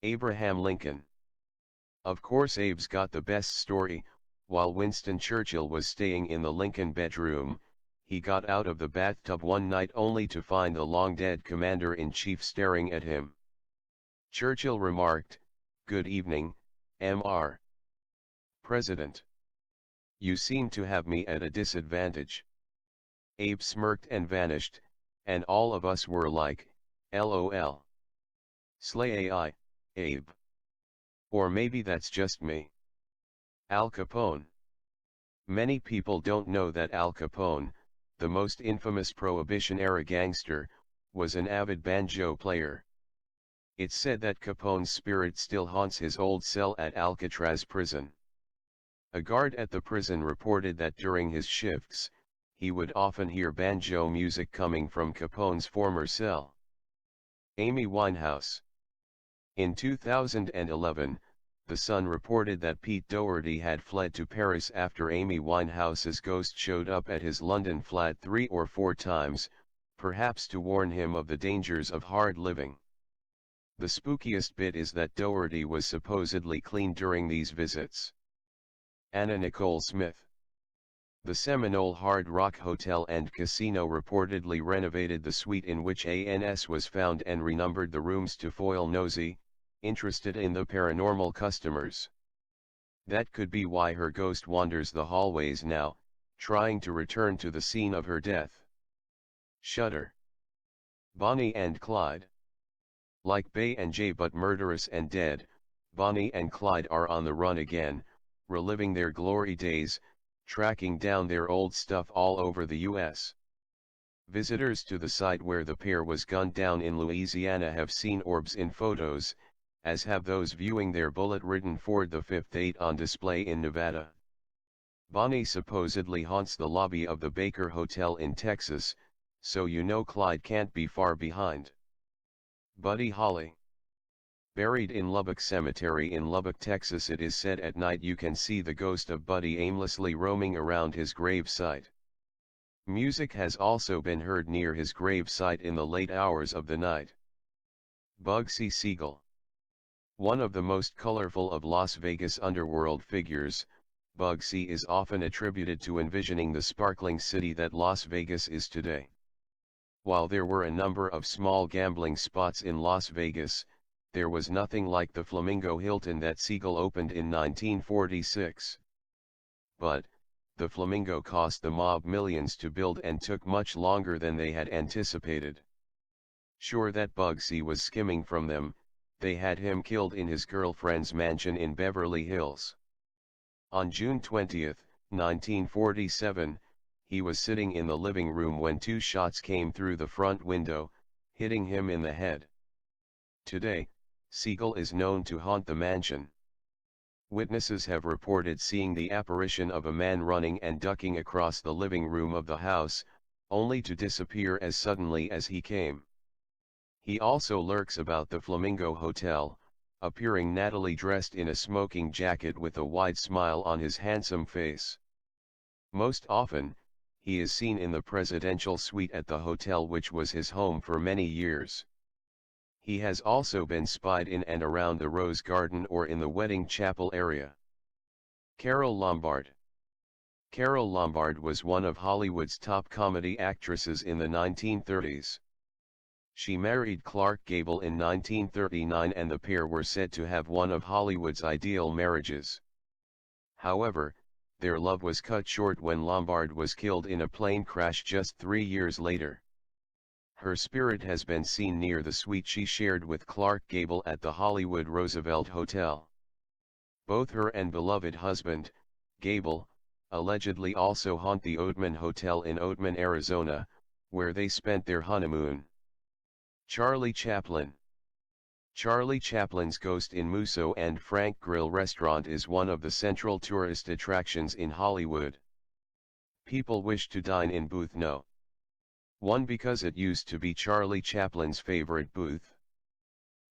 Abraham Lincoln. Of course Abe's got the best story. While Winston Churchill was staying in the Lincoln bedroom, he got out of the bathtub one night only to find the long-dead commander-in-chief staring at him. Churchill remarked, "Good evening, Mr. President. You seem to have me at a disadvantage." Abe smirked and vanished, and all of us were like, LOL. Slay AI, Abe. Or maybe that's just me. Al Capone. Many people don't know that Al Capone, the most infamous Prohibition-era gangster, was an avid banjo player. It's said that Capone's spirit still haunts his old cell at Alcatraz prison. A guard at the prison reported that during his shifts, he would often hear banjo music coming from Capone's former cell. Amy Winehouse. In 2011, The Sun reported that Pete Doherty had fled to Paris after Amy Winehouse's ghost showed up at his London flat 3 or 4 times, perhaps to warn him of the dangers of hard living. The spookiest bit is that Doherty was supposedly clean during these visits. Anna Nicole Smith. The Seminole Hard Rock Hotel and Casino reportedly renovated the suite in which ANS was found and renumbered the rooms to foil nosy, interested in the paranormal customers. That could be why her ghost wanders the hallways now, trying to return to the scene of her death. Shudder. Bonnie and Clyde. Like Bay and Jay but murderous and dead, Bonnie and Clyde are on the run again, reliving their glory days, tracking down their old stuff all over the U.S. Visitors to the site where the pair was gunned down in Louisiana have seen orbs in photos, as have those viewing their bullet-ridden Ford the 5th on display in Nevada. Bonnie supposedly haunts the lobby of the Baker Hotel in Texas, so you know Clyde can't be far behind. Buddy Holly. Buried in Lubbock Cemetery in Lubbock, Texas, it is said at night you can see the ghost of Buddy aimlessly roaming around his grave site. Music has also been heard near his grave site in the late hours of the night. Bugsy Siegel. One of the most colorful of Las Vegas underworld figures, Bugsy is often attributed to envisioning the sparkling city that Las Vegas is today. While there were a number of small gambling spots in Las Vegas, there was nothing like the Flamingo Hilton that Siegel opened in 1946. But, the Flamingo cost the mob millions to build and took much longer than they had anticipated. Sure that Bugsy was skimming from them, they had him killed in his girlfriend's mansion in Beverly Hills. On June 20, 1947, he was sitting in the living room when 2 shots came through the front window, hitting him in the head. Today, Siegel is known to haunt the mansion. Witnesses have reported seeing the apparition of a man running and ducking across the living room of the house, only to disappear as suddenly as he came. He also lurks about the Flamingo Hotel, appearing nattily dressed in a smoking jacket with a wide smile on his handsome face. Most often, he is seen in the presidential suite at the hotel, which was his home for many years. He has also been spied in and around the Rose Garden or in the wedding chapel area. Carole Lombard. Carole Lombard was one of Hollywood's top comedy actresses in the 1930s. She married Clark Gable in 1939 and the pair were said to have one of Hollywood's ideal marriages. However, their love was cut short when Lombard was killed in a plane crash just 3 years later. Her spirit has been seen near the suite she shared with Clark Gable at the Hollywood Roosevelt Hotel. Both her and beloved husband, Gable, allegedly also haunt the Oatman Hotel in Oatman, Arizona, where they spent their honeymoon. Charlie Chaplin. Charlie Chaplin's ghost in Musso and Frank Grill restaurant is one of the central tourist attractions in Hollywood. People wish to dine in booth No. 1 because it used to be Charlie Chaplin's favorite booth.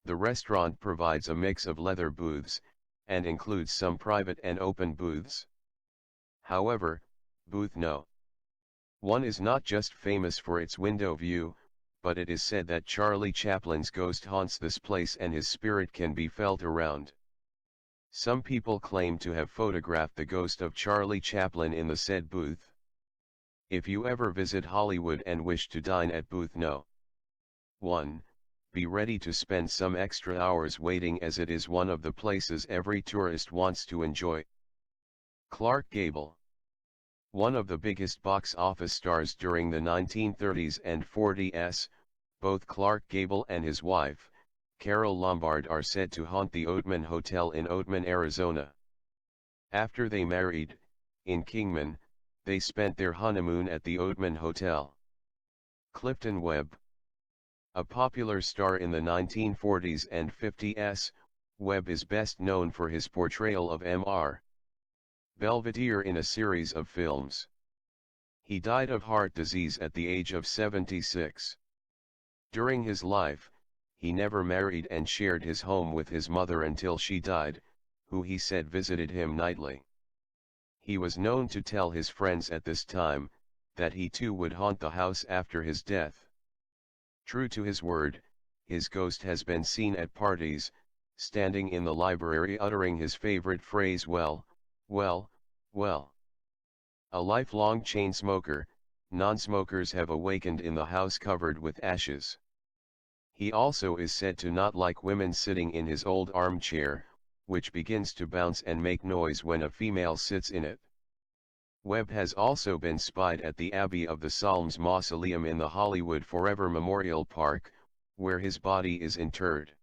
The restaurant provides a mix of leather booths, and includes some private and open booths. However, booth No. 1 is not just famous for its window view, but it is said that Charlie Chaplin's ghost haunts this place and his spirit can be felt around. Some people claim to have photographed the ghost of Charlie Chaplin in the said booth. If you ever visit Hollywood and wish to dine at booth No. 1, be ready to spend some extra hours waiting, as it is one of the places every tourist wants to enjoy. Clark Gable. One of the biggest box office stars during the 1930s and 40s, both Clark Gable and his wife, Carole Lombard, are said to haunt the Oatman Hotel in Oatman, Arizona. After they married, in Kingman, they spent their honeymoon at the Oatman Hotel. Clifton Webb. A popular star in the 1940s and 50s, Webb is best known for his portrayal of Mr. Belvedere in a series of films. He died of heart disease at the age of 76. During his life, he never married and shared his home with his mother until she died, who he said visited him nightly. He was known to tell his friends at this time, that he too would haunt the house after his death. True to his word, his ghost has been seen at parties, standing in the library uttering his favorite phrase, "Well, well, well." A lifelong chain smoker, non-smokers have awakened in the house covered with ashes. He also is said to not like women sitting in his old armchair, which begins to bounce and make noise when a female sits in it. Webb has also been spied at the Abbey of the Psalms Mausoleum in the Hollywood Forever Memorial Park, where his body is interred.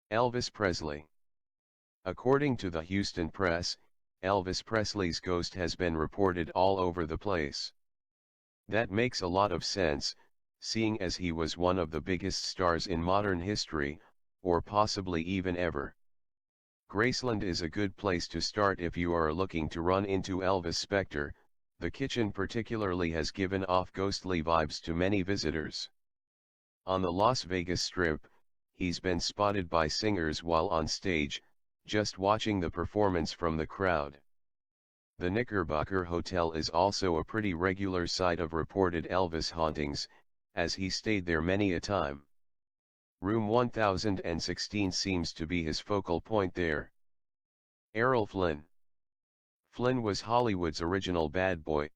Elvis Presley. According to the Houston Press, Elvis Presley's ghost has been reported all over the place. That makes a lot of sense, seeing as he was one of the biggest stars in modern history, or possibly even ever. Graceland is a good place to start if you are looking to run into Elvis' specter. The kitchen particularly has given off ghostly vibes to many visitors. On the Las Vegas Strip, he's been spotted by singers while on stage, just watching the performance from the crowd. The Knickerbocker Hotel is also a pretty regular site of reported Elvis hauntings, as he stayed there many a time. Room 1016 seems to be his focal point there. Errol Flynn. Flynn was Hollywood's original bad boy.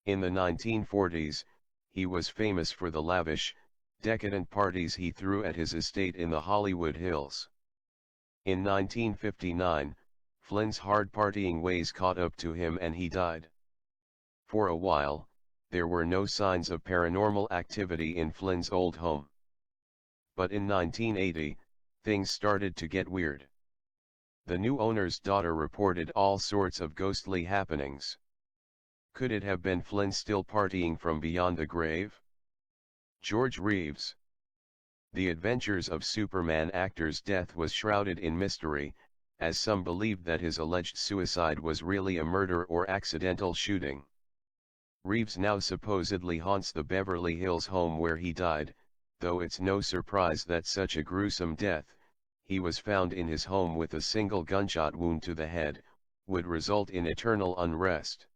In the 1940s, he was famous for the lavish, decadent parties he threw at his estate in the Hollywood Hills. In 1959, Flynn's hard partying ways caught up to him and he died. For a while, there were no signs of paranormal activity in Flynn's old home. But in 1980, things started to get weird. The new owner's daughter reported all sorts of ghostly happenings. Could it have been Flynn still partying from beyond the grave? George Reeves. The Adventures of Superman actor's death was shrouded in mystery, as some believed that his alleged suicide was really a murder or accidental shooting. Reeves now supposedly haunts the Beverly Hills home where he died, though it's no surprise that such a gruesome death, he was found in his home with a single gunshot wound to the head, would result in eternal unrest.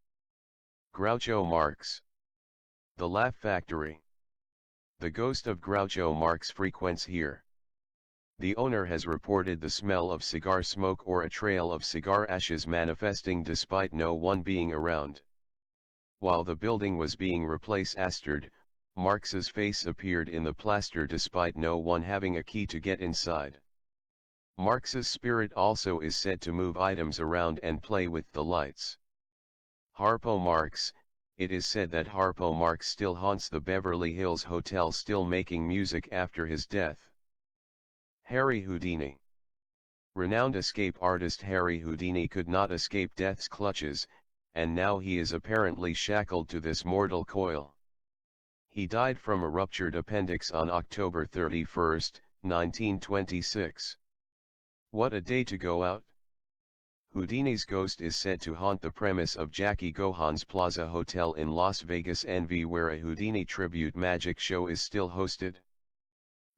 Groucho Marx. The Laugh Factory. The ghost of Groucho Marx frequents here. The owner has reported the smell of cigar smoke or a trail of cigar ashes manifesting despite no one being around. While the building was being replaced, Marx's face appeared in the plaster despite no one having a key to get inside. Marx's spirit also is said to move items around and play with the lights. Harpo Marx. It is said that Harpo Marx still haunts the Beverly Hills Hotel, still making music after his death. Harry Houdini. Renowned escape artist Harry Houdini could not escape death's clutches, and now he is apparently shackled to this mortal coil. He died from a ruptured appendix on October 31, 1926. What a day to go out! Houdini's ghost is said to haunt the premise of Jackie Gohan's Plaza Hotel in Las Vegas NV, where a Houdini tribute magic show is still hosted.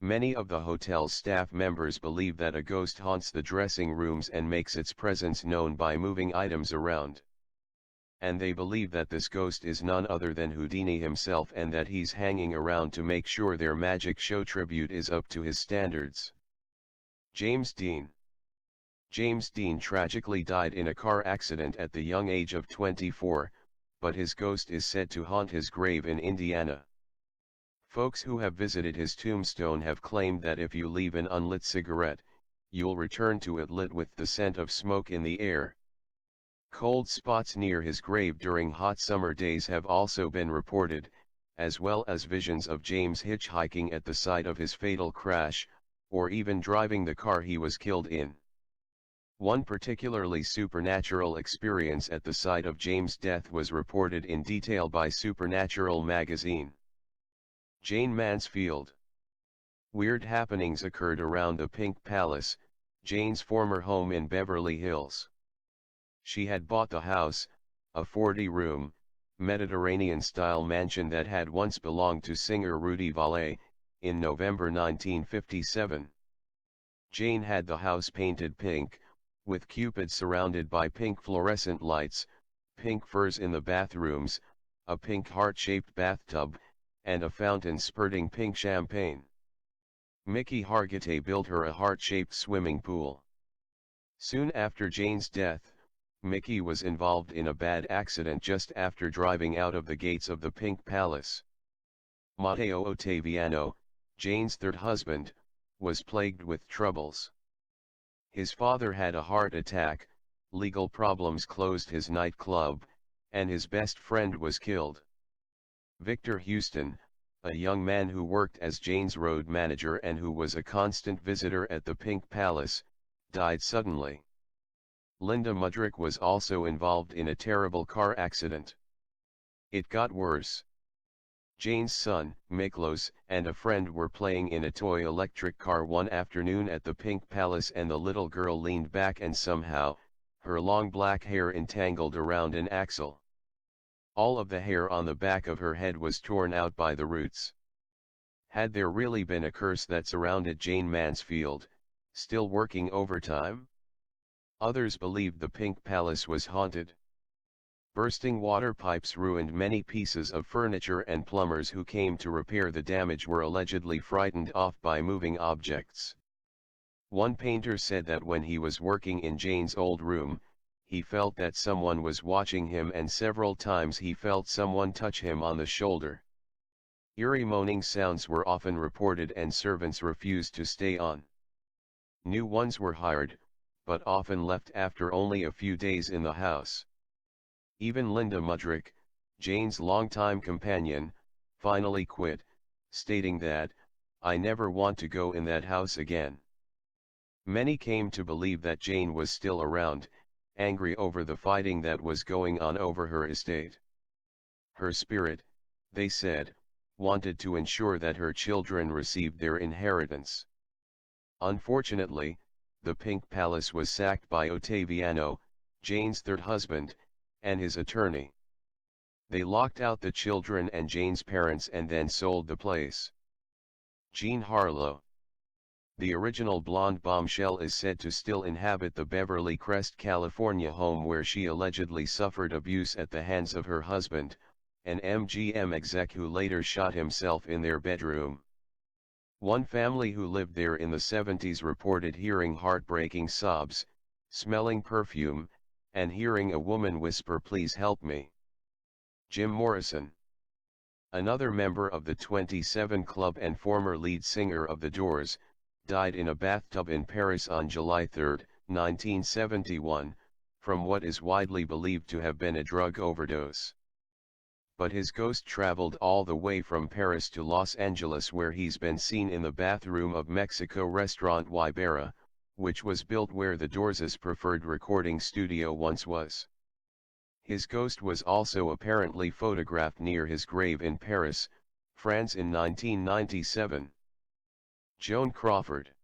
Many of the hotel's staff members believe that a ghost haunts the dressing rooms and makes its presence known by moving items around. and they believe that this ghost is none other than Houdini himself and that he's hanging around to make sure their magic show tribute is up to his standards. James Dean. James Dean tragically died in a car accident at the young age of 24, but his ghost is said to haunt his grave in Indiana. Folks who have visited his tombstone have claimed that if you leave an unlit cigarette, you'll return to it lit with the scent of smoke in the air. Cold spots near his grave during hot summer days have also been reported, as well as visions of James hitchhiking at the site of his fatal crash, or even driving the car he was killed in. One particularly supernatural experience at the site of James' death was reported in detail by Supernatural magazine. Jane Mansfield. Weird happenings occurred around the Pink Palace, Jane's former home in Beverly Hills. She had bought the house, a 40-room, Mediterranean-style mansion that had once belonged to singer Rudy Vallee, in November 1957. Jane had the house painted pink, with cupids surrounded by pink fluorescent lights, pink furs in the bathrooms, a pink heart-shaped bathtub, and a fountain spurting pink champagne. Mickey Hargitay built her a heart-shaped swimming pool. Soon after Jane's death, Mickey was involved in a bad accident just after driving out of the gates of the Pink Palace. Matteo Ottaviano, Jane's third husband, was plagued with troubles. His father had a heart attack, legal problems closed his nightclub, and his best friend was killed. Victor Houston, a young man who worked as Jane's road manager and who was a constant visitor at the Pink Palace, died suddenly. Linda Mudrick was also involved in a terrible car accident. It got worse. Jane's son, Miklos, and a friend were playing in a toy electric car one afternoon at the Pink Palace, and the little girl leaned back and somehow, her long black hair entangled around an axle. All of the hair on the back of her head was torn out by the roots. Had there really been a curse that surrounded Jane Mansfield, still working overtime? Others believed the Pink Palace was haunted. Bursting water pipes ruined many pieces of furniture, and plumbers who came to repair the damage were allegedly frightened off by moving objects. One painter said that when he was working in Jane's old room, he felt that someone was watching him, and several times he felt someone touch him on the shoulder. Eerie moaning sounds were often reported, and servants refused to stay on. New ones were hired, but often left after only a few days in the house. Even Linda Mudrick, Jane's longtime companion, finally quit, stating that, "I never want to go in that house again." Many came to believe that Jane was still around, angry over the fighting that was going on over her estate. Her spirit, they said, wanted to ensure that her children received their inheritance. Unfortunately, the Pink Palace was sacked by Ottaviano, Jane's third husband, and his attorney. They locked out the children and Jane's parents and then sold the place. Jean Harlow. The original blonde bombshell is said to still inhabit the Beverly Crest, California home where she allegedly suffered abuse at the hands of her husband, an MGM exec who later shot himself in their bedroom. One family who lived there in the 70s reported hearing heartbreaking sobs, smelling perfume, and hearing a woman whisper, "Please help me." Jim Morrison. Another member of the 27 Club and former lead singer of The Doors, died in a bathtub in Paris on July 3, 1971, from what is widely believed to have been a drug overdose. But his ghost traveled all the way from Paris to Los Angeles, where he's been seen in the bathroom of Mexico restaurant Wybera, which was built where the Doors' preferred recording studio once was. His ghost was also apparently photographed near his grave in Paris, France in 1997. Joan Crawford.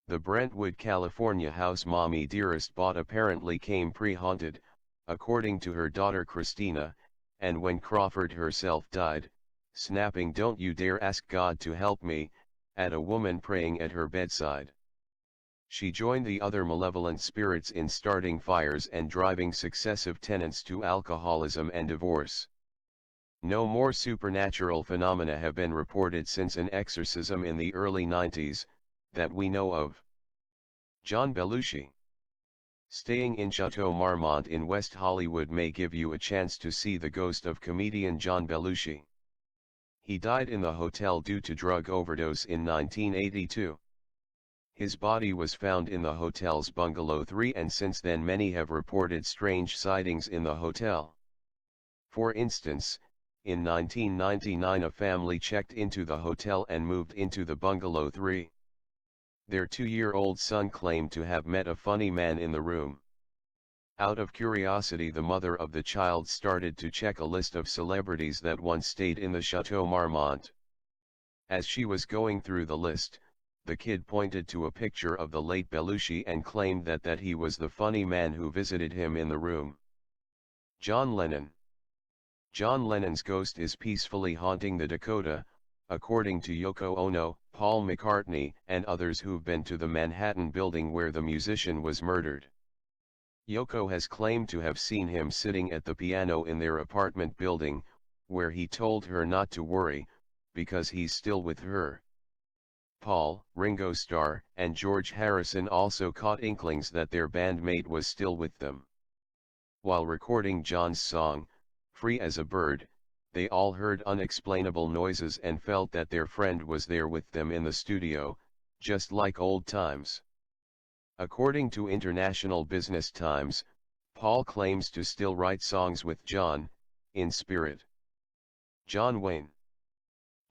The Brentwood, California house Mommy Dearest bought apparently came pre-haunted, according to her daughter Christina, and when Crawford herself died, snapping "Don't you dare ask God to help me," at a woman praying at her bedside. She joined the other malevolent spirits in starting fires and driving successive tenants to alcoholism and divorce. No more supernatural phenomena have been reported since an exorcism in the early 90s, that we know of. John Belushi. Staying in Chateau Marmont in West Hollywood may give you a chance to see the ghost of comedian John Belushi. He died in the hotel due to drug overdose in 1982. His body was found in the hotel's Bungalow 3, and since then many have reported strange sightings in the hotel. For instance, in 1999 a family checked into the hotel and moved into the Bungalow 3. Their 2-year-old son claimed to have met a funny man in the room. Out of curiosity, the mother of the child started to check a list of celebrities that once stayed in the Chateau Marmont. As she was going through the list, the kid pointed to a picture of the late Belushi and claimed that he was the funny man who visited him in the room. John Lennon. John Lennon's ghost is peacefully haunting the Dakota, according to Yoko Ono, Paul McCartney, and others who've been to the Manhattan building where the musician was murdered. Yoko has claimed to have seen him sitting at the piano in their apartment building, where he told her not to worry, because he's still with her. Paul, Ringo Starr, and George Harrison also caught inklings that their bandmate was still with them. While recording John's song, Free as a Bird, they all heard unexplainable noises and felt that their friend was there with them in the studio, just like old times. According to International Business Times, Paul claims to still write songs with John, in spirit. John Wayne.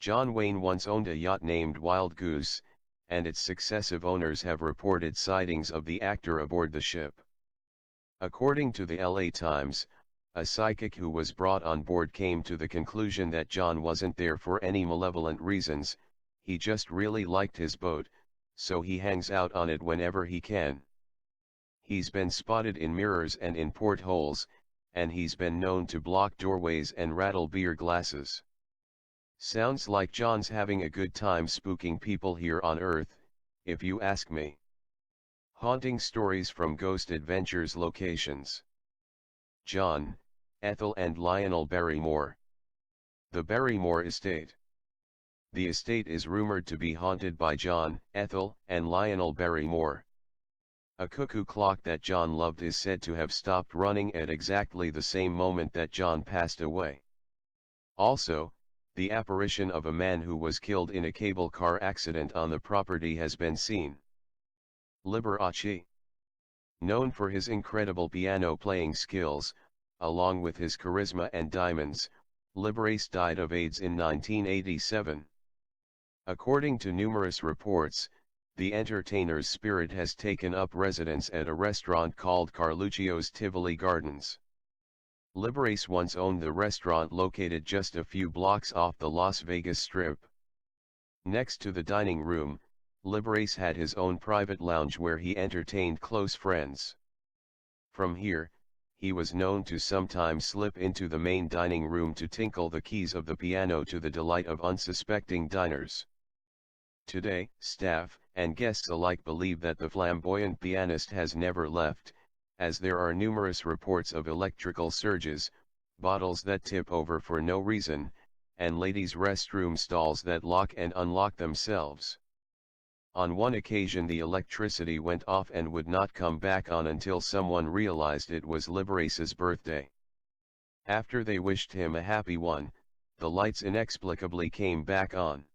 John Wayne once owned a yacht named Wild Goose, and its successive owners have reported sightings of the actor aboard the ship. According to the LA Times, a psychic who was brought on board came to the conclusion that John wasn't there for any malevolent reasons, he just really liked his boat, so he hangs out on it whenever he can. He's been spotted in mirrors and in portholes, and he's been known to block doorways and rattle beer glasses. Sounds like John's having a good time spooking people here on Earth, if you ask me. Haunting stories from Ghost Adventures locations. John, Ethel and Lionel Barrymore. The Barrymore Estate. The estate is rumored to be haunted by John, Ethel, and Lionel Barrymore. A cuckoo clock that John loved is said to have stopped running at exactly the same moment that John passed away. Also, the apparition of a man who was killed in a cable car accident on the property has been seen. Liberace. Known for his incredible piano playing skills, along with his charisma and diamonds, Liberace died of AIDS in 1987. According to numerous reports, the entertainer's spirit has taken up residence at a restaurant called Carluccio's Tivoli Gardens. Liberace once owned the restaurant located just a few blocks off the Las Vegas Strip. Next to the dining room, Liberace had his own private lounge where he entertained close friends. From here, he was known to sometimes slip into the main dining room to tinkle the keys of the piano to the delight of unsuspecting diners. Today, staff and guests alike believe that the flamboyant pianist has never left, as there are numerous reports of electrical surges, bottles that tip over for no reason, and ladies' restroom stalls that lock and unlock themselves. On one occasion the electricity went off and would not come back on until someone realized it was Liberace's birthday. After they wished him a happy one, the lights inexplicably came back on.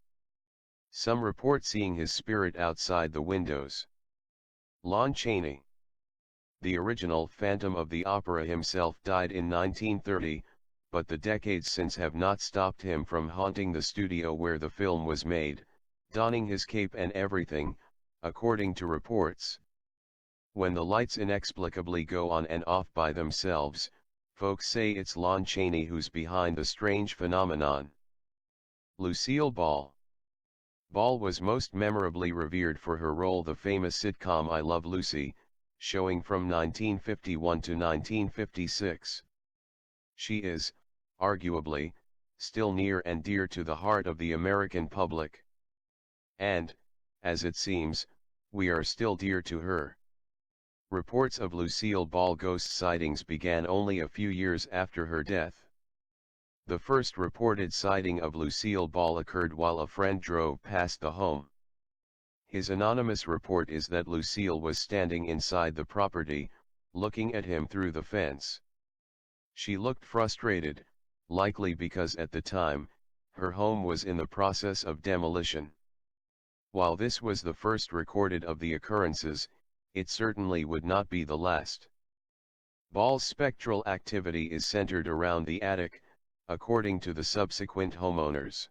Some report seeing his spirit outside the windows. Lon Chaney. The original Phantom of the Opera himself died in 1930, but the decades since have not stopped him from haunting the studio where the film was made, donning his cape and everything, according to reports. When the lights inexplicably go on and off by themselves, folks say it's Lon Chaney who's behind the strange phenomenon. Lucille Ball. Ball was most memorably revered for her role the famous sitcom I Love Lucy, showing from 1951 to 1956. She is, arguably, still near and dear to the heart of the American public. And, as it seems, we are still dear to her. Reports of Lucille Ball ghost sightings began only a few years after her death. The first reported sighting of Lucille Ball occurred while a friend drove past the home. His anonymous report is that Lucille was standing inside the property, looking at him through the fence. She looked frustrated, likely because at the time, her home was in the process of demolition. While this was the first recorded of the occurrences, it certainly would not be the last. Ball's spectral activity is centered around the attic, according to the subsequent homeowners.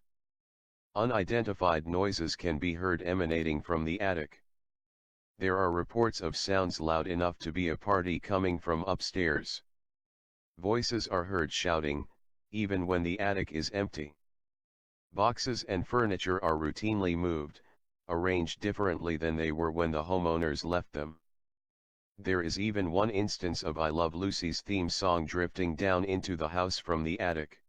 Unidentified noises can be heard emanating from the attic. There are reports of sounds loud enough to be a party coming from upstairs. Voices are heard shouting, even when the attic is empty. Boxes and furniture are routinely moved, arranged differently than they were when the homeowners left them. There is even one instance of I Love Lucy's theme song drifting down into the house from the attic.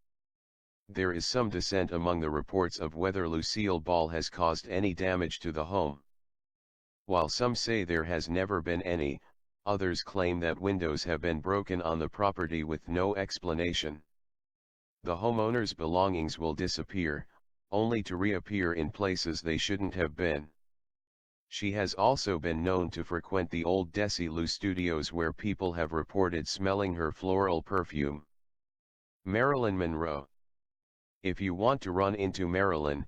There is some dissent among the reports of whether Lucille Ball has caused any damage to the home. While some say there has never been any, others claim that windows have been broken on the property with no explanation. The homeowners' belongings will disappear, only to reappear in places they shouldn't have been. She has also been known to frequent the old Desilu studios where people have reported smelling her floral perfume. Marilyn Monroe. If you want to run into Marilyn,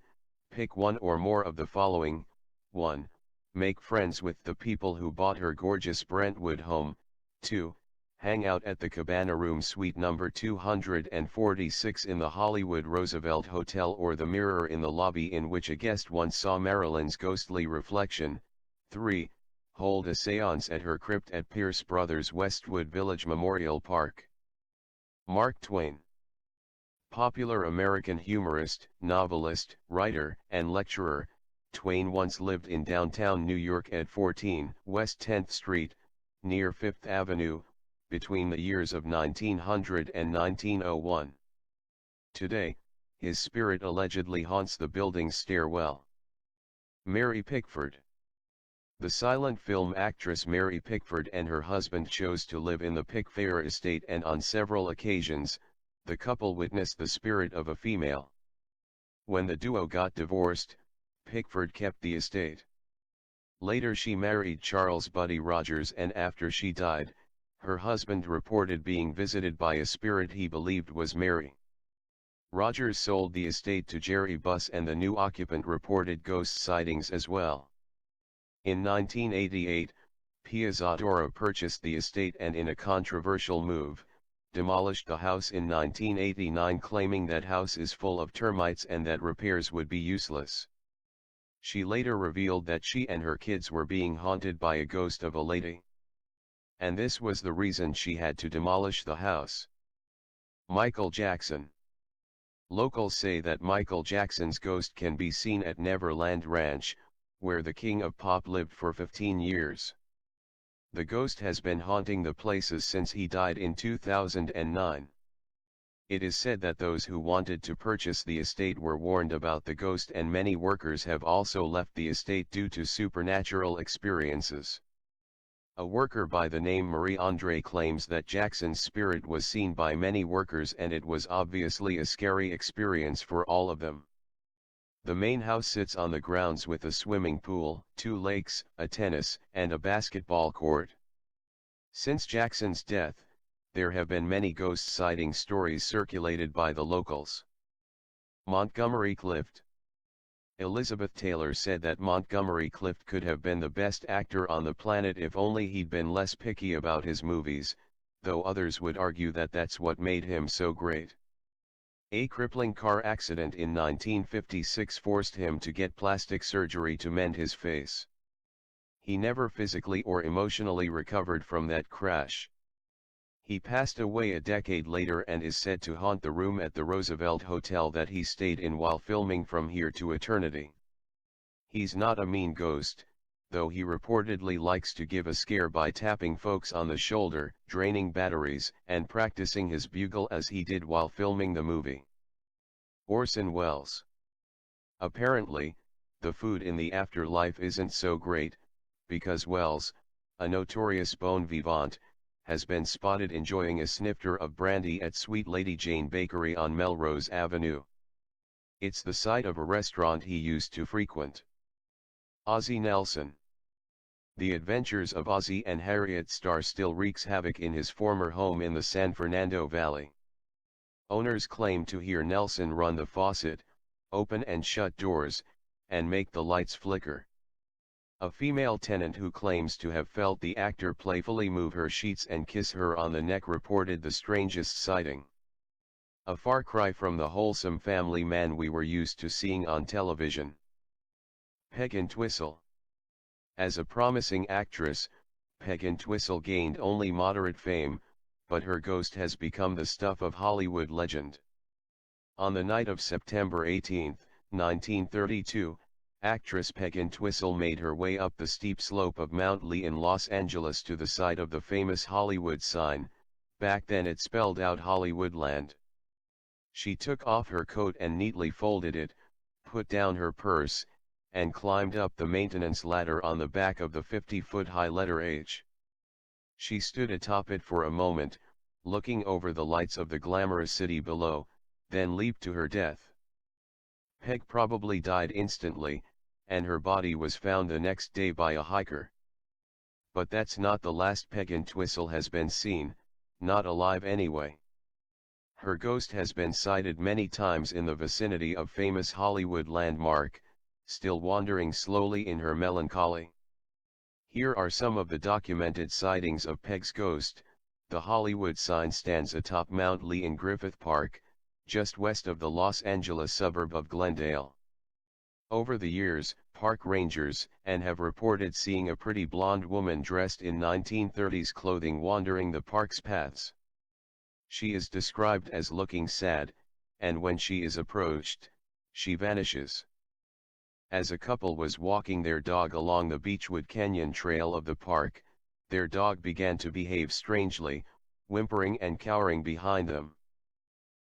pick one or more of the following. 1. Make friends with the people who bought her gorgeous Brentwood home. 2. Hang out at the Cabana Room Suite number 246 in the Hollywood Roosevelt Hotel or the mirror in the lobby in which a guest once saw Marilyn's ghostly reflection. 3. Hold a seance at her crypt at Pierce Brothers Westwood Village Memorial Park. Mark Twain. Popular American humorist, novelist, writer, and lecturer, Twain once lived in downtown New York at 14 West 10th Street, near Fifth Avenue, between the years of 1900 and 1901. Today, his spirit allegedly haunts the building's stairwell. Mary Pickford. The silent film actress Mary Pickford and her husband chose to live in the Pickfair estate, and on several occasions, the couple witnessed the spirit of a female. When the duo got divorced, Pickford kept the estate. Later she married Charles Buddy Rogers, and after she died, her husband reported being visited by a spirit he believed was Mary. Rogers sold the estate to Jerry Buss, and the new occupant reported ghost sightings as well. In 1988, Pia Zadora purchased the estate and, in a controversial move, demolished the house in 1989, claiming that house is full of termites and that repairs would be useless. She later revealed that she and her kids were being haunted by a ghost of a lady. And this was the reason she had to demolish the house. Michael Jackson. Locals say that Michael Jackson's ghost can be seen at Neverland Ranch, where the king of pop lived for 15 years. The ghost has been haunting the places since he died in 2009. It is said that those who wanted to purchase the estate were warned about the ghost, and many workers have also left the estate due to supernatural experiences. A worker by the name Marie Andre claims that Jackson's spirit was seen by many workers, and it was obviously a scary experience for all of them. The main house sits on the grounds with a swimming pool, 2 lakes, a tennis and a basketball court. Since Jackson's death, there have been many ghost sighting stories circulated by the locals. Montgomery Clift. Elizabeth Taylor said that Montgomery Clift could have been the best actor on the planet if only he'd been less picky about his movies, though others would argue that that's what made him so great. A crippling car accident in 1956 forced him to get plastic surgery to mend his face. He never physically or emotionally recovered from that crash. He passed away a decade later and is said to haunt the room at the Roosevelt Hotel that he stayed in while filming From Here to Eternity. He's not a mean ghost, though he reportedly likes to give a scare by tapping folks on the shoulder, draining batteries, and practicing his bugle as he did while filming the movie. Orson Welles. Apparently, the food in the afterlife isn't so great, because Wells, a notorious bon vivant, has been spotted enjoying a snifter of brandy at Sweet Lady Jane Bakery on Melrose Avenue. It's the site of a restaurant he used to frequent. Ozzie Nelson. The adventures of Ozzie and Harriet Starr still wreaks havoc in his former home in the San Fernando Valley. Owners claim to hear Nelson run the faucet, open and shut doors, and make the lights flicker. A female tenant who claims to have felt the actor playfully move her sheets and kiss her on the neck reported the strangest sighting. A far cry from the wholesome family man we were used to seeing on television. Peg Entwistle. As a promising actress, Peg Entwistle gained only moderate fame, but her ghost has become the stuff of Hollywood legend. On the night of September 18, 1932, actress Peg Entwistle made her way up the steep slope of Mount Lee in Los Angeles to the site of the famous Hollywood sign. Back then it spelled out Hollywoodland. She took off her coat and neatly folded it, put down her purse, and climbed up the maintenance ladder on the back of the 50-foot-high letter H. She stood atop it for a moment, looking over the lights of the glamorous city below, then leaped to her death. Peg probably died instantly, and her body was found the next day by a hiker. But that's not the last Peg Entwistle has been seen, not alive anyway. Her ghost has been sighted many times in the vicinity of famous Hollywood landmark, still wandering slowly in her melancholy. Here are some of the documented sightings of Peg's ghost. The Hollywood sign stands atop Mount Lee in Griffith Park, just west of the Los Angeles suburb of Glendale. Over the years, park rangers have reported seeing a pretty blonde woman dressed in 1930s clothing wandering the park's paths. She is described as looking sad, and when she is approached, she vanishes. As a couple was walking their dog along the Beechwood Canyon trail of the park, their dog began to behave strangely, whimpering and cowering behind them.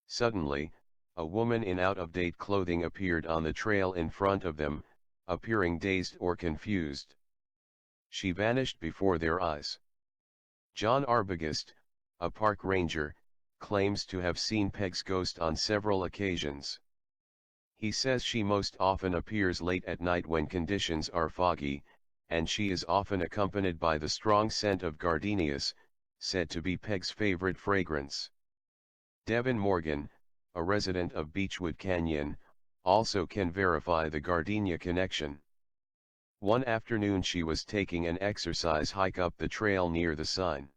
Suddenly, a woman in out-of-date clothing appeared on the trail in front of them, appearing dazed or confused. She vanished before their eyes. John Arbogast, a park ranger, claims to have seen Peg's ghost on several occasions. He says she most often appears late at night when conditions are foggy, and she is often accompanied by the strong scent of gardenias, said to be Peg's favorite fragrance. Devin Morgan, a resident of Beechwood Canyon, also can verify the gardenia connection. One afternoon she was taking an exercise hike up the trail near the sign.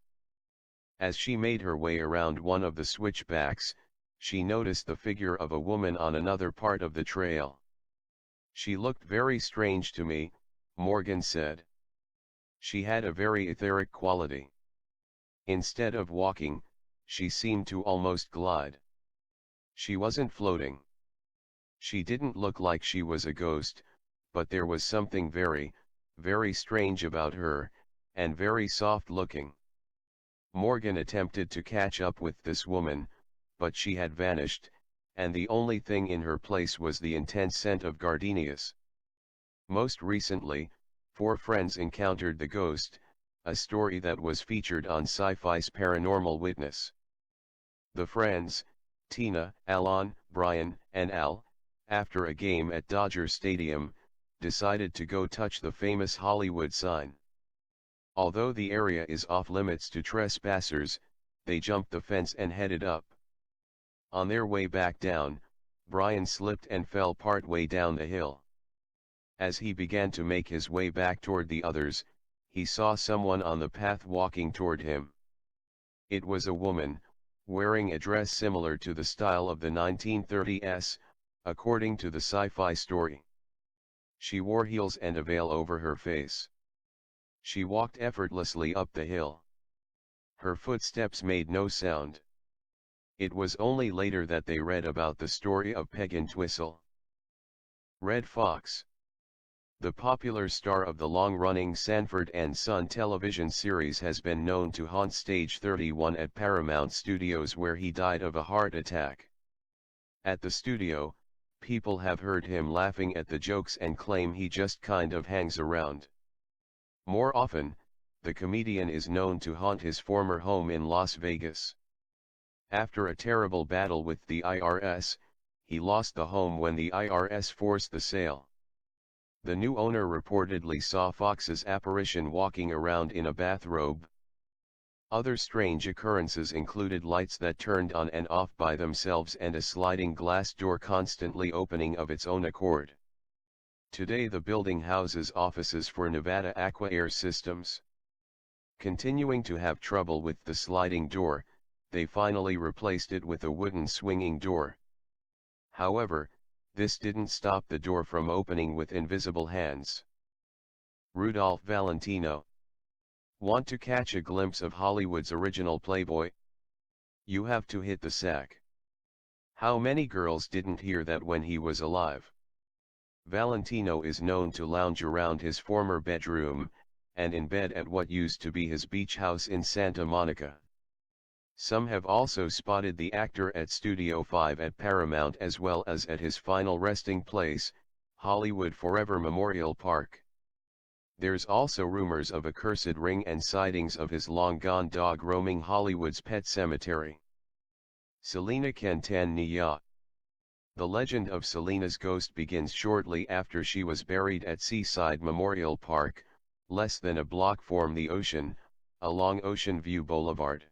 As she made her way around one of the switchbacks, she noticed the figure of a woman on another part of the trail. She looked very strange to me, Morgan said. She had a very etheric quality. Instead of walking, she seemed to almost glide. She wasn't floating. She didn't look like she was a ghost, but there was something very, very strange about her, and very soft looking. Morgan attempted to catch up with this woman, but she had vanished, and the only thing in her place was the intense scent of gardenias. Most recently, 4 friends encountered the ghost, a story that was featured on Sci-Fi's Paranormal Witness. The friends, Tina, Alon, Brian, and Al, after a game at Dodger Stadium, decided to go touch the famous Hollywood sign. Although the area is off limits to trespassers, they jumped the fence and headed up. On their way back down, Brian slipped and fell partway down the hill. As he began to make his way back toward the others, he saw someone on the path walking toward him. It was a woman, wearing a dress similar to the style of the 1930s, according to the Sci-Fi story. She wore heels and a veil over her face. She walked effortlessly up the hill. Her footsteps made no sound. It was only later that they read about the story of Peg Entwistle. Red Fox. The popular star of the long-running Sanford and Son television series has been known to haunt Stage 31 at Paramount Studios, where he died of a heart attack. At the studio, people have heard him laughing at the jokes and claim he just kind of hangs around. More often, the comedian is known to haunt his former home in Las Vegas. After a terrible battle with the IRS, he lost the home when the IRS forced the sale. The new owner reportedly saw Fox's apparition walking around in a bathrobe. Other strange occurrences included lights that turned on and off by themselves and a sliding glass door constantly opening of its own accord. Today the building houses offices for Nevada Aqua Air Systems. Continuing to have trouble with the sliding door, they finally replaced it with a wooden swinging door. However, this didn't stop the door from opening with invisible hands. Rudolph Valentino. Want to catch a glimpse of Hollywood's original playboy? You have to hit the sack. How many girls didn't hear that when he was alive? Valentino is known to lounge around his former bedroom, and in bed at what used to be his beach house in Santa Monica. Some have also spotted the actor at Studio 5 at Paramount as well as at his final resting place, Hollywood Forever Memorial Park. There's also rumors of a cursed ring and sightings of his long-gone dog roaming Hollywood's pet cemetery. Selena Quintanilla. The legend of Selena's ghost begins shortly after she was buried at Seaside Memorial Park, less than a block from the ocean, along Ocean View Boulevard.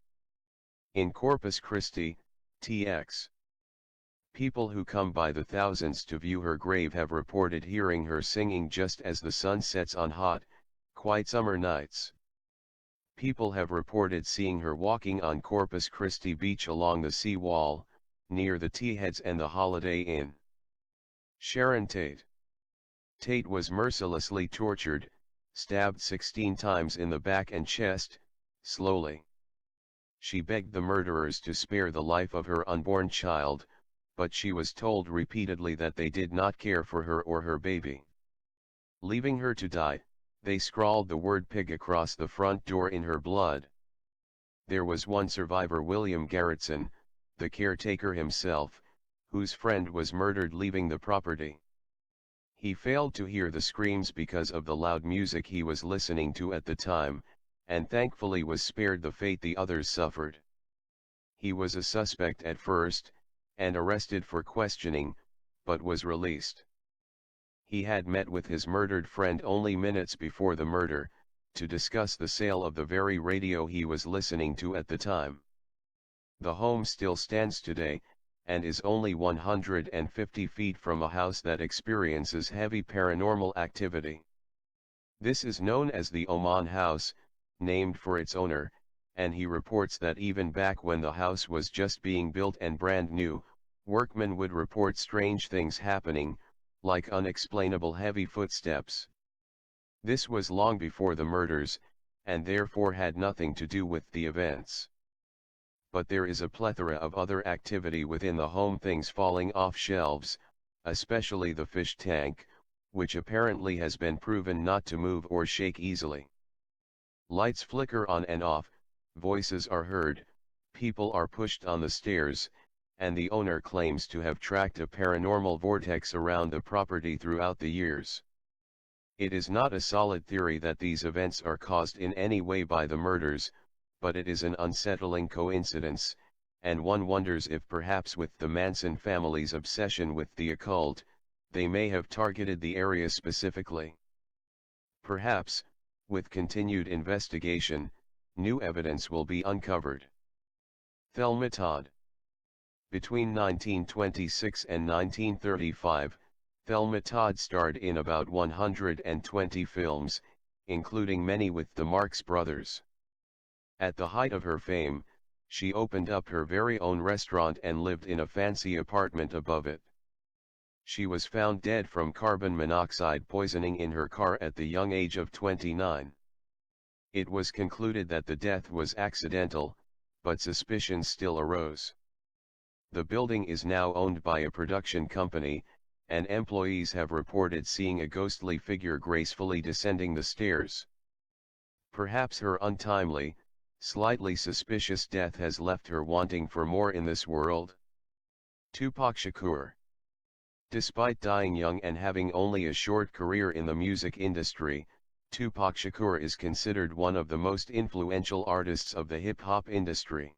In Corpus Christi, TX. People who come by the thousands to view her grave have reported hearing her singing just as the sun sets on hot, quiet summer nights. People have reported seeing her walking on Corpus Christi Beach along the sea wall, near the T-Heads and the Holiday Inn. Sharon Tate. Tate was mercilessly tortured, stabbed 16 times in the back and chest, slowly. She begged the murderers to spare the life of her unborn child, but she was told repeatedly that they did not care for her or her baby. Leaving her to die, they scrawled the word pig across the front door in her blood. There was one survivor, William Garrettson, the caretaker himself, whose friend was murdered leaving the property. He failed to hear the screams because of the loud music he was listening to at the time, and thankfully was spared the fate the others suffered. He was a suspect at first, and arrested for questioning, but was released. He had met with his murdered friend only minutes before the murder, to discuss the sale of the very radio he was listening to at the time. The home still stands today, and is only 150 feet from a house that experiences heavy paranormal activity. This is known as the Oman House, named for its owner, and he reports that even back when the house was just being built and brand new, workmen would report strange things happening, like unexplainable heavy footsteps. This was long before the murders, and therefore had nothing to do with the events. But there is a plethora of other activity within the home, things falling off shelves, especially the fish tank, which apparently has been proven not to move or shake easily. Lights flicker on and off, voices are heard, people are pushed on the stairs, and the owner claims to have tracked a paranormal vortex around the property throughout the years. It is not a solid theory that these events are caused in any way by the murders, but it is an unsettling coincidence, and one wonders if perhaps with the Manson family's obsession with the occult, they may have targeted the area specifically. Perhaps, with continued investigation, new evidence will be uncovered. Thelma Todd. Between 1926 and 1935, Thelma Todd starred in about 120 films, including many with the Marx Brothers. At the height of her fame, she opened up her very own restaurant and lived in a fancy apartment above it. She was found dead from carbon monoxide poisoning in her car at the young age of 29. It was concluded that the death was accidental, but suspicions still arose. The building is now owned by a production company, and employees have reported seeing a ghostly figure gracefully descending the stairs. Perhaps her untimely, slightly suspicious death has left her wanting for more in this world. Tupac Shakur. Despite dying young and having only a short career in the music industry, Tupac Shakur is considered one of the most influential artists of the hip-hop industry.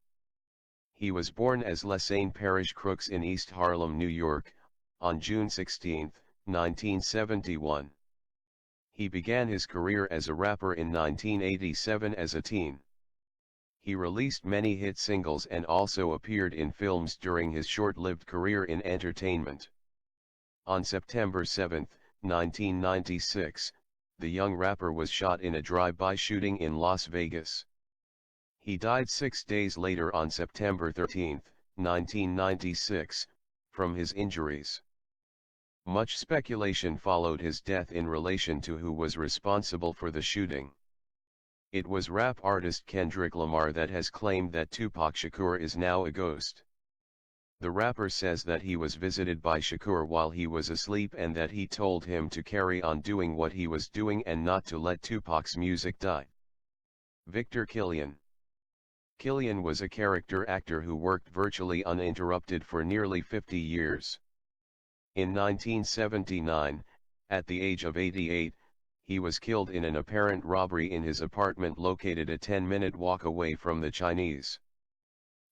He was born as Lesane Parish Crooks in East Harlem, New York, on June 16, 1971. He began his career as a rapper in 1987 as a teen. He released many hit singles and also appeared in films during his short-lived career in entertainment. On September 7, 1996, the young rapper was shot in a drive-by shooting in Las Vegas. He died 6 days later on September 13, 1996, from his injuries. Much speculation followed his death in relation to who was responsible for the shooting. It was rap artist Kendrick Lamar that has claimed that Tupac Shakur is now a ghost. The rapper says that he was visited by Shakur while he was asleep and that he told him to carry on doing what he was doing and not to let Tupac's music die. Victor Killian. Killian was a character actor who worked virtually uninterrupted for nearly 50 years. In 1979, at the age of 88, he was killed in an apparent robbery in his apartment located a 10-minute walk away from the Chinese.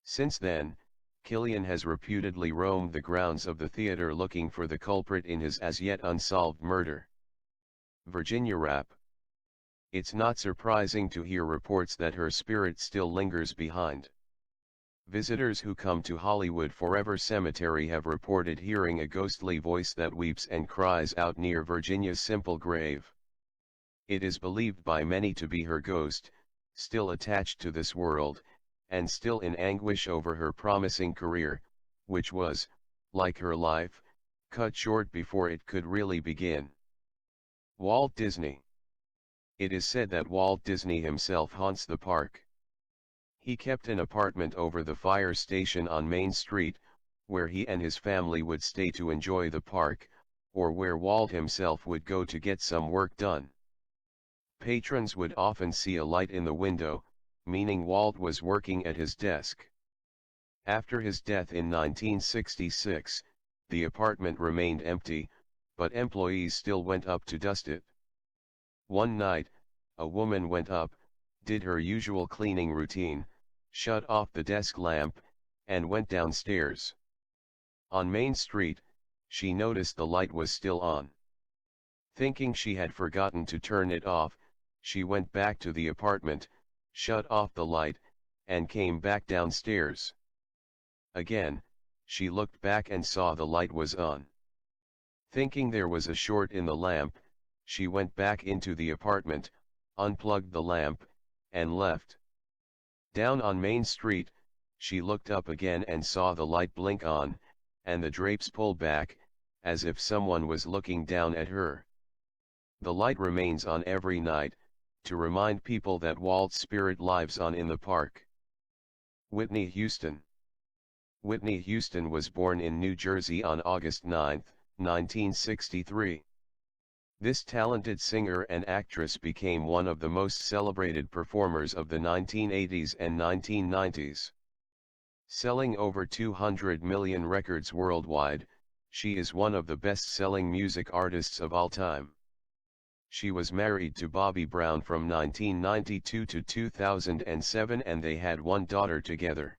Since then, Killian has reputedly roamed the grounds of the theater looking for the culprit in his as-yet unsolved murder. Virginia Rapp. It's not surprising to hear reports that her spirit still lingers behind. Visitors who come to Hollywood Forever Cemetery have reported hearing a ghostly voice that weeps and cries out near Virginia's simple grave. It is believed by many to be her ghost, still attached to this world, and still in anguish over her promising career, which was, like her life, cut short before it could really begin. Walt Disney. It is said that Walt Disney himself haunts the park. He kept an apartment over the fire station on Main Street, where he and his family would stay to enjoy the park, or where Walt himself would go to get some work done. Patrons would often see a light in the window, meaning Walt was working at his desk. After his death in 1966, the apartment remained empty, but employees still went up to dust it. One night, a woman went up, did her usual cleaning routine, shut off the desk lamp, and went downstairs. On Main Street, she noticed the light was still on. Thinking she had forgotten to turn it off, she went back to the apartment, shut off the light, and came back downstairs. Again, she looked back and saw the light was on. Thinking there was a short in the lamp, she went back into the apartment, unplugged the lamp, and left. Down on Main Street, she looked up again and saw the light blink on, and the drapes pull back, as if someone was looking down at her. The light remains on every night, to remind people that Walt's spirit lives on in the park. Whitney Houston. Whitney Houston was born in New Jersey on August 9, 1963. This talented singer and actress became one of the most celebrated performers of the 1980s and 1990s. Selling over 200 million records worldwide, she is one of the best-selling music artists of all time. She was married to Bobby Brown from 1992 to 2007 and they had one daughter together.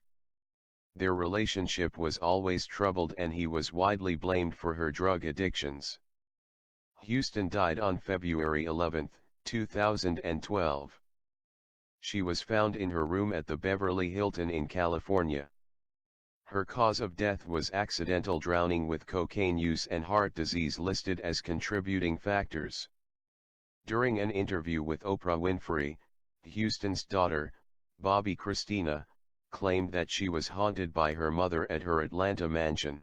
Their relationship was always troubled and he was widely blamed for her drug addictions. Houston died on February 11, 2012. She was found in her room at the Beverly Hilton in California. Her cause of death was accidental drowning with cocaine use and heart disease listed as contributing factors. During an interview with Oprah Winfrey, Houston's daughter, Bobby Christina, claimed that she was haunted by her mother at her Atlanta mansion.